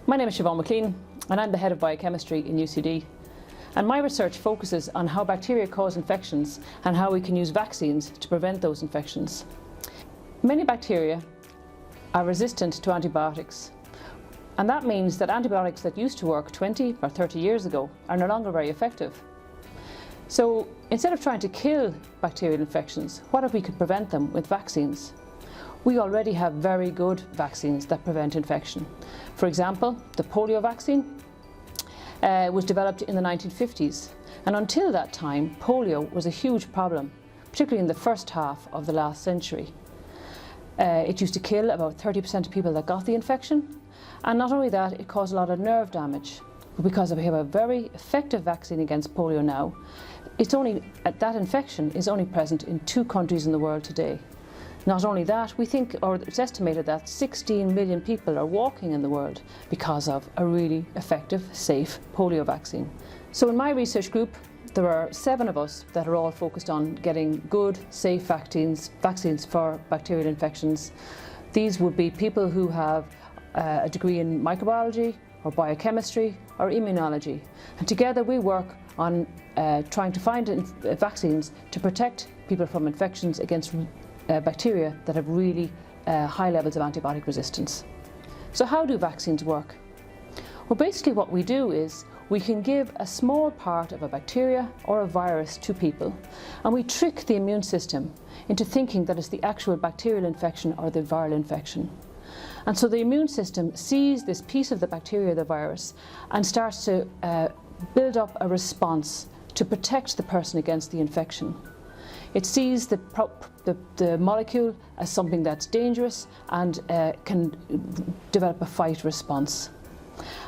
My name is Siobhan McClean and I'm the head of Biochemistry in UCD. And my research focuses on how bacteria cause infections and how we can use vaccines to prevent those infections. Many bacteria are resistant to antibiotics. And that means that antibiotics that used to work 20 or 30 years ago are no longer very effective. So instead of trying to kill bacterial infections, what if we could prevent them with vaccines? We already have very good vaccines that prevent infection. For example, the polio vaccine was developed in the 1950s. And until that time, polio was a huge problem, particularly in the first half of the last century. It used to kill about 30% of people that got the infection. And not only that, it caused a lot of nerve damage. But because we have a very effective vaccine against polio now, that infection is only present in 2 countries in the world today. Not only that, we think, or it's estimated that 16 million people are walking in the world because of a really effective, safe polio vaccine. So in my research group, there are 7 of us that are all focused on getting good, safe vaccines for bacterial infections. These would be people who have a degree in microbiology or biochemistry or immunology. And together we work on trying to find vaccines to protect people from infections against bacteria that have really high levels of antibiotic resistance. So how do vaccines work? Well, basically what we do is we can give a small part of a bacteria or a virus to people, and we trick the immune system into thinking that it's the actual bacterial infection or the viral infection. And so the immune system sees this piece of the bacteria or the virus and starts to build up a response to protect the person against the infection. It sees the molecule as something that's dangerous and can develop a fight response.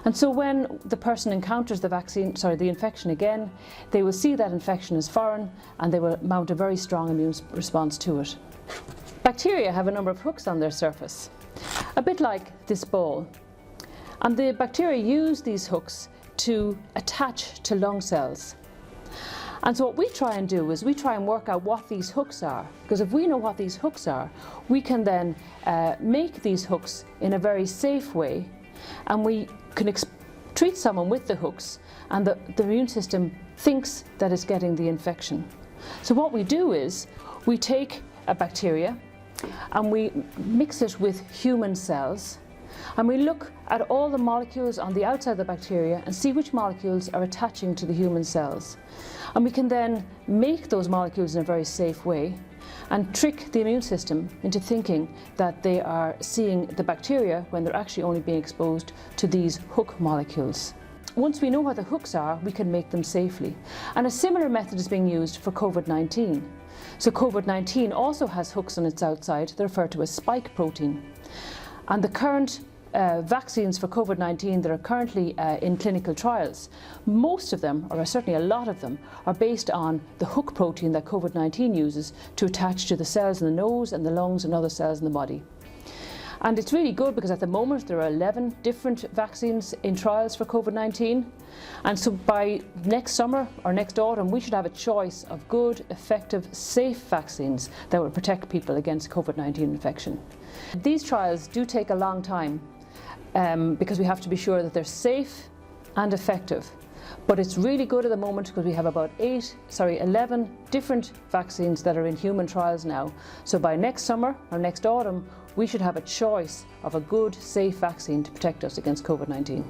And so when the person encounters the infection again, they will see that infection as foreign and they will mount a very strong immune response to it. Bacteria have a number of hooks on their surface, a bit like this ball. And the bacteria use these hooks to attach to lung cells. And so what we try and do is we try and work out what these hooks are, because if we know what these hooks are, we can then make these hooks in a very safe way, and we can treat someone with the hooks, and the immune system thinks that it's getting the infection. So what we do is we take a bacteria and we mix it with human cells, and we look at all the molecules on the outside of the bacteria and see which molecules are attaching to the human cells. And we can then make those molecules in a very safe way and trick the immune system into thinking that they are seeing the bacteria when they're actually only being exposed to these hook molecules. Once we know what the hooks are, we can make them safely. And a similar method is being used for COVID-19. So COVID-19 also has hooks on its outside. They're referred to as spike protein. And the current vaccines for COVID-19 that are currently in clinical trials, most of them, or certainly a lot of them, are based on the hook protein that COVID-19 uses to attach to the cells in the nose and the lungs and other cells in the body. And it's really good because at the moment there are 11 different vaccines in trials for COVID-19. And so by next summer or next autumn, we should have a choice of good, effective, safe vaccines that will protect people against COVID-19 infection. These trials do take a long time because we have to be sure that they're safe and effective. But it's really good at the moment because we have about 11 different vaccines that are in human trials now. So by next summer or next autumn, we should have a choice of a good, safe vaccine to protect us against COVID-19.